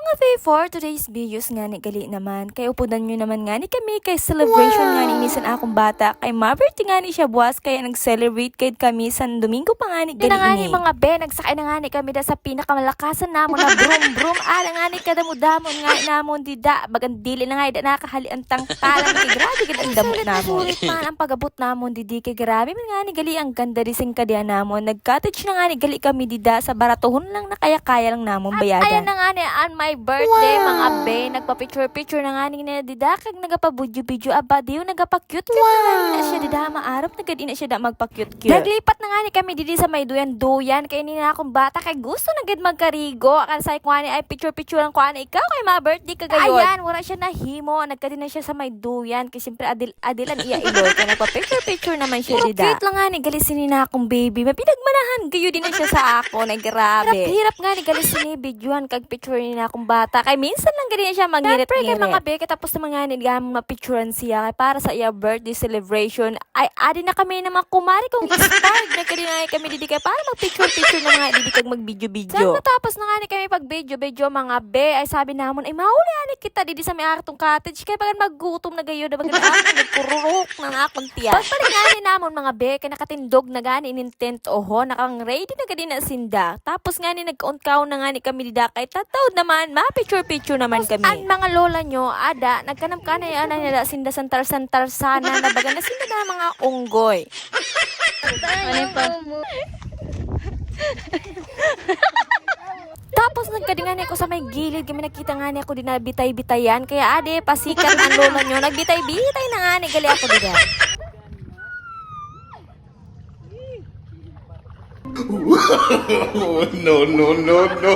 Mga fae, for today's videos nga ni gali naman, kay upudan nyo naman nga ni kami kay celebration nga ni inisan akong bata, kay mabirthday nga ni siya buwas, kaya nag-celebrate kay kami sa Domingo pa nga ni gali Nga ini. ni mga be, nagsakay na nga ni kami da sa pinakamalakasan namon na brum-brum. Ala nga ni kadamudamon nga namon dida. Bagan dili na nga ida nakahali ang tangtalan. Kay grabe gid ang damot namon. Sulit man ang pagabot namon didi kay grabe man nga ni gali ang ganda dising kadya namon. Nag-cottage na nga ni gali kami dida sa baratohon lang na kaya-kaya lang namon bayadan. Ayan na nga ni on my birthday mga be, nagpa-picture na nga ni dida kag nagapa-video aba diyo nagapa-cute na siya dida maarap nagadi na siya da magpa-cute. Naglipat na nga ni kami didi sa may duyan kay ni na akong bata kay gusto na gid magkarigo akan say ko ani ay picture lang ko ani ikaw kay ma birthday ka gayon. Ayan wala siya nahimo nagkadi na siya sa may duyan kay siyempre adilan iya ilor kay nagpa-picture naman siya dida. Cute lang nga ni galisin ni na akong baby mapinagmanahan gayo din na siya sa ako na grabe. Hirap nga ni galisin ni videoan kag picture ni na akong bata kay minsan lang gadi na siya mangirit-ngirit. Kay mga beke tapos na mga ni gamon mapicturean siya kay para sa iya birthday celebration ay adi na kami na mga kumari kong inspired na kadi na kami didi kay para magpicture na nga didi kag mag-video. Saan natapos na nga ni kami pag video mga be ay sabi namon ay mauli ani kita didi sa may artong cottage kay bagan maggutom na gayon na bagan nagkururok na akong tiyan. Pagpalik nga ni namon mga be kay nakatindog na gani inintent oho nakang ready na gadi na sinda. Tapos nga ni nag-count na nga ni kami dida kay tatawd naman ma-picture naman kami. Ang mga lola nyo ada nagkanam kanay ana nila sinda santar sana na bagan na sinda na mga unggoy. Tapos nagkadingan ako sa may gilid kami nakita nga ni ako din na bitay-bitayan kaya ade pasikat ang lola nyo nagbitay-bitay na nga ni gali ako dida. No.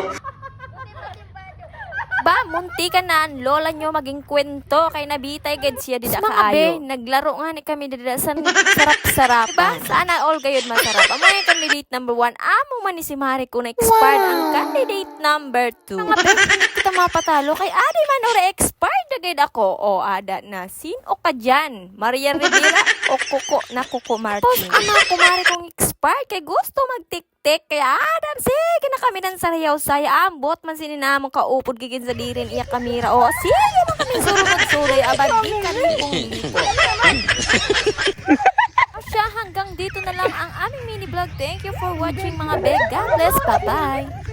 Ba, munti ka na ang lola nyo maging kwento kay nabitay gad siya dida kaayo. Mga be, naglaro nga ni kami dida sa sarap-sarap. Diba? Sana all gayud masarap. Amay candidate number 1, amo man ni si Mari ko na expired ang candidate number 2. Mga be, hindi kita mapatalo kay adi man ora expired na gayud ako. O ada na, sino ka dyan? Maria Rivera o Kuko Martin? Tapos ama ko Mari kong expired kay gusto mag-tik-tik kaya adan sige na kami ng sarayaw saya ambot man sininamong kaupod gigin sa dirin iya kamera o sige na kami magsuray abadi kami kung lipo. Siya hanggang dito na lang ang aming mini vlog. Thank you for watching mga beg. God bless. Bye bye.